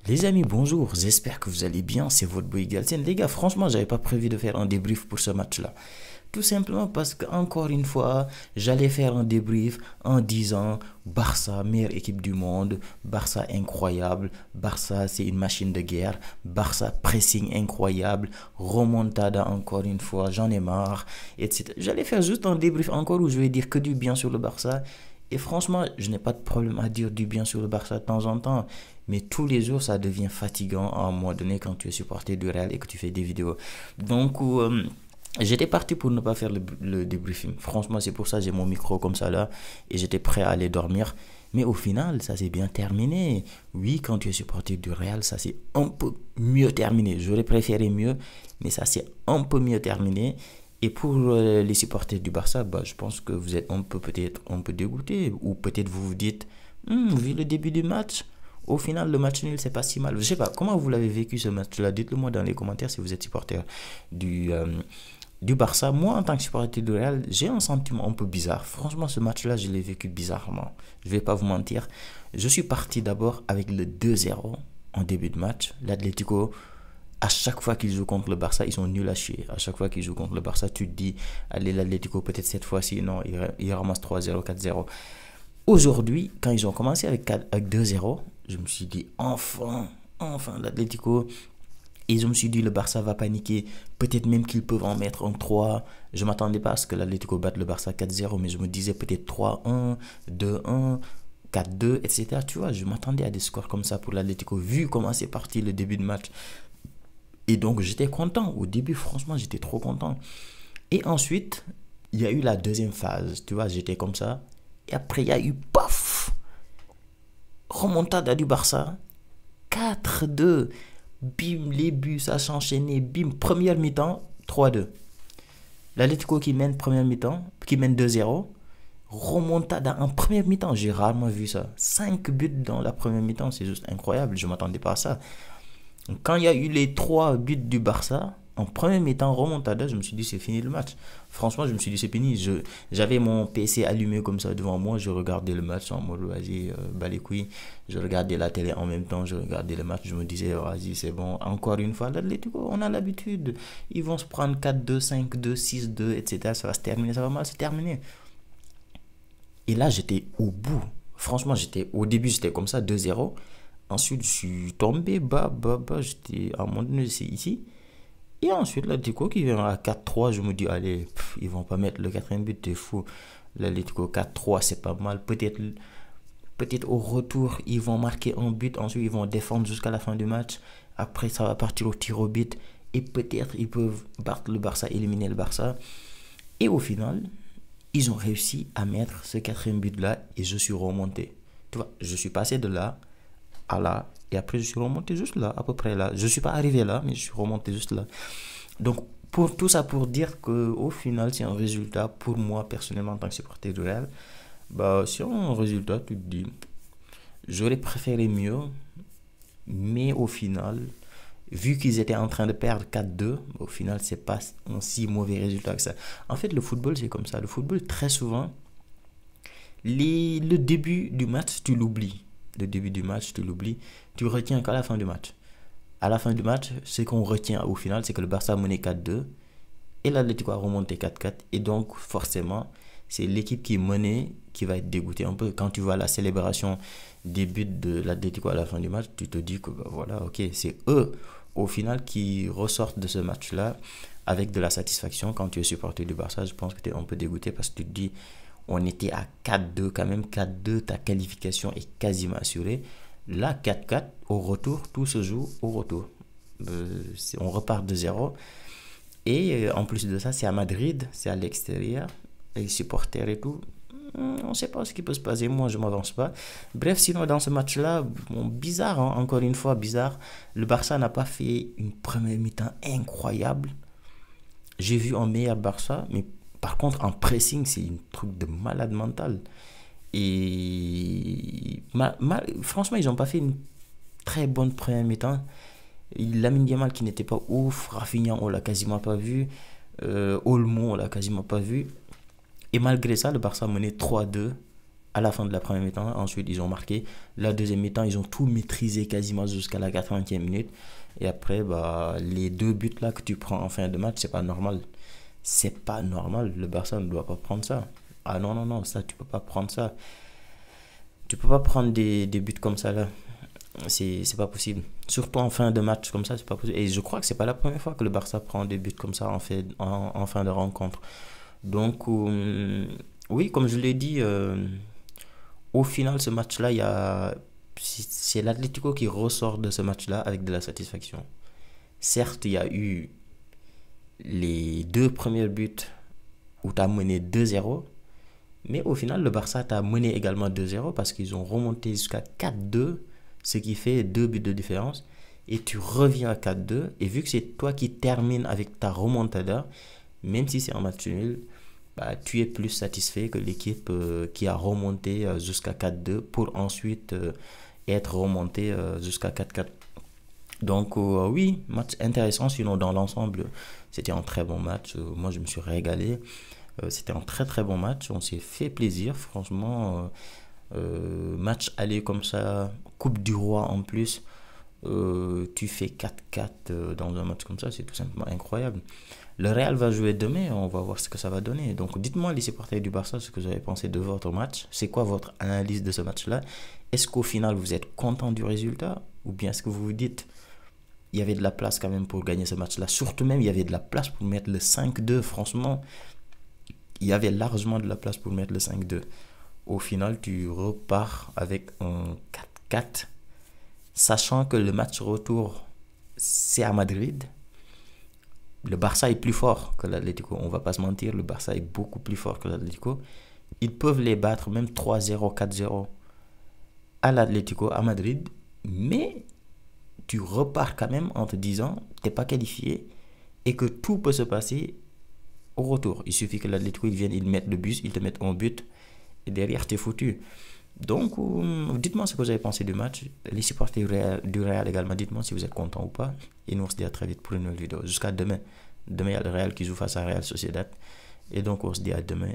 Les amis, bonjour, j'espère que vous allez bien, c'est votre boy Galsen. Les gars, franchement, j'avais pas prévu de faire un débrief pour ce match-là. Tout simplement parce qu'encore une fois, j'allais faire un débrief en disant Barça, meilleure équipe du monde, Barça incroyable, Barça c'est une machine de guerre, Barça pressing incroyable, remontada encore une fois, j'en ai marre, etc. J'allais faire juste un débrief encore où je vais dire que du bien sur le Barça. Et franchement, je n'ai pas de problème à dire du bien sur le Barça de temps en temps. Mais tous les jours, ça devient fatigant à un moment donné quand tu es supporter du Real et que tu fais des vidéos. Donc, j'étais parti pour ne pas faire le débriefing. Franchement, c'est pour ça que j'ai mon micro comme ça là. Et j'étais prêt à aller dormir. Mais au final, ça s'est bien terminé. Oui, quand tu es supporter du Real, ça s'est un peu mieux terminé. J'aurais préféré mieux, mais ça s'est un peu mieux terminé. Et pour les supporters du Barça, bah, je pense que vous êtes un peu peut-être un peu dégoûté. Ou peut-être vous vous dites, vu le début du match, au final, le match nul, c'est pas si mal. Je sais pas, comment vous l'avez vécu ce match-là? Dites-le moi dans les commentaires si vous êtes supporter du, euh, du Barça. Moi, en tant que supporter du Real, j'ai un sentiment un peu bizarre. Franchement, ce match-là, je l'ai vécu bizarrement. Je vais pas vous mentir. Je suis parti d'abord avec le 2-0 en début de match. L'Atlético, à chaque fois qu'ils jouent contre le Barça, ils sont nuls à chier. À chaque fois qu'ils jouent contre le Barça, tu te dis, allez, l'Atlético, peut-être cette fois-ci, non, ils ramassent 3-0, 4-0. Aujourd'hui, quand ils ont commencé avec 2-0, je me suis dit, enfin, l'Atlético. Et je me suis dit, le Barça va paniquer. Peut-être même qu'ils peuvent en mettre un 3. Je ne m'attendais pas à ce que l'Atlético batte le Barça 4-0, mais je me disais peut-être 3-1, 2-1, 4-2, etc. Tu vois, je m'attendais à des scores comme ça pour l'Atlético, vu comment c'est parti le début de match. Et donc, j'étais content. Au début, franchement, j'étais trop content. Et ensuite, il y a eu la deuxième phase. Tu vois, j'étais comme ça. Et après, il y a eu, paf, remontada du Barça. 4-2. Bim, les buts, ça s'enchaînait. Bim, première mi-temps, 3-2. L'Atlético qui mène première mi-temps, qui mène 2-0. Remontada en première mi-temps, j'ai rarement vu ça. 5 buts dans la première mi-temps, c'est juste incroyable. Je ne m'attendais pas à ça. Quand il y a eu les 3 buts du Barça, en premier mi-temps, remontada, je me suis dit c'est fini le match. Franchement, je me suis dit c'est fini. J'avais mon PC allumé comme ça devant moi, je regardais le match en mode vas-y, bas les couilles. Je regardais la télé en même temps, je regardais le match, je me disais vas-y, c'est bon. Encore une fois, l'Atlético, on a l'habitude. Ils vont se prendre 4-2, 5-2, 6-2, etc. Ça va se terminer, ça va mal se terminer. Et là, j'étais au bout. Franchement, au début, j'étais comme ça, 2-0. Ensuite, je suis tombé bas. J'étais à un moment donné, c'est ici. Et ensuite, l'Atlético qui vient à 4-3, je me dis, allez, ils vont pas mettre le quatrième but, t'es fou. L'Atlético 4-3, c'est pas mal. Peut-être au retour, ils vont marquer un but. Ensuite, ils vont défendre jusqu'à la fin du match. Après, ça va partir au tir au but. Et peut-être, ils peuvent battre le Barça, éliminer le Barça. Et au final, ils ont réussi à mettre ce quatrième but-là et je suis remonté. Tu vois, je suis passé de là à là et après je suis remonté juste là, à peu près là. Je ne suis pas arrivé là, mais je suis remonté juste là. Donc, pour tout ça, pour dire qu'au final, c'est un résultat pour moi, personnellement, en tant que supporter du Real. Bah, c'est un résultat, tu te dis, j'aurais préféré mieux, mais au final, vu qu'ils étaient en train de perdre 4-2, au final, c'est pas un si mauvais résultat que ça. En fait, le football, c'est comme ça. Le football, très souvent, le début du match, tu l'oublies. Le début du match, tu l'oublies. Tu retiens qu'à la fin du match. À la fin du match, ce qu'on retient au final, c'est que le Barça a mené 4-2 et l'Atlético a remonté 4-4. Et donc, forcément, c'est l'équipe qui est menée qui va être dégoûtée un peu. Quand tu vois la célébration des buts de l'Atlético à la fin du match, tu te dis que bah, voilà, ok, c'est eux au final qui ressortent de ce match-là avec de la satisfaction. Quand tu es supporter du Barça, je pense que tu es un peu dégoûté parce que tu te dis on était à 4-2 quand même. 4-2, ta qualification est quasiment assurée. Là, 4-4, au retour, tout se joue au retour. On repart de zéro. Et en plus de ça, c'est à Madrid, c'est à l'extérieur, les supporters et tout. On ne sait pas ce qui peut se passer, moi je ne m'avance pas. Bref, sinon dans ce match-là, bon, bizarre, hein, encore une fois, bizarre. Le Barça n'a pas fait une première mi-temps incroyable. J'ai vu un meilleur Barça, mais par contre en pressing, c'est un truc de malade mental. Et franchement, ils n'ont pas fait une très bonne première mi-temps. Lamine Yamal qui n'était pas ouf, Rafinha on l'a quasiment pas vu, Olmo on l'a quasiment pas vu. Et malgré ça, le Barça menait 3-2 à la fin de la première mi-temps. Ensuite, ils ont marqué. La deuxième mi-temps, ils ont tout maîtrisé quasiment jusqu'à la 80e minute. Et après, bah, les deux buts là que tu prends en fin de match, c'est pas normal. C'est pas normal. Le Barça ne doit pas prendre ça. Ah non, non, non, ça, tu peux pas prendre ça. Tu peux pas prendre des buts comme ça là. C'est pas possible. Surtout en fin de match comme ça, c'est pas possible. Et je crois que c'est pas la première fois que le Barça prend des buts comme ça en fin de rencontre. Donc, oui, comme je l'ai dit, au final, ce match-là, c'est l'Atlético qui ressort de ce match-là avec de la satisfaction. Certes, il y a eu les deux premiers buts où tu as mené 2-0, mais au final, le Barça t'a mené également 2-0 parce qu'ils ont remonté jusqu'à 4-2, ce qui fait deux buts de différence. Et tu reviens à 4-2. Et vu que c'est toi qui termines avec ta remontada, même si c'est un match nul, bah, tu es plus satisfait que l'équipe qui a remonté jusqu'à 4-2 pour ensuite être remonté jusqu'à 4-4. Donc oui, match intéressant, sinon dans l'ensemble, c'était un très bon match. Moi, je me suis régalé. C'était un très très bon match. On s'est fait plaisir, franchement. Match aller comme ça, Coupe du Roi en plus. Tu fais 4-4 dans un match comme ça, c'est tout simplement incroyable. Le Real va jouer demain, on va voir ce que ça va donner. Donc dites-moi les supporters du Barça ce que vous avez pensé de votre match. C'est quoi votre analyse de ce match-là? Est-ce qu'au final vous êtes content du résultat? Ou bien est-ce que vous vous dites il y avait de la place quand même pour gagner ce match-là? Surtout même il y avait de la place pour mettre le 5-2. Franchement, il y avait largement de la place pour mettre le 5-2. Au final, tu repars avec un 4-4, sachant que le match retour, c'est à Madrid. Le Barça est plus fort que l'Atlético. On va pas se mentir, le Barça est beaucoup plus fort que l'Atlético. Ils peuvent les battre même 3-0, 4-0 à l'Atlético, à Madrid. Mais tu repars quand même en te disant, t'es pas qualifié et que tout peut se passer au retour. Il suffit que l'Atlético ils viennent, ils mettent le bus, ils te mettent un but et derrière t'es foutu. Donc, dites-moi ce que vous avez pensé du match. Les supporters du Real également, dites-moi si vous êtes content ou pas. Et nous, on se dit à très vite pour une nouvelle vidéo. Jusqu'à demain. Demain, il y a le Real qui joue face à Real Sociedad. Et donc, on se dit à demain.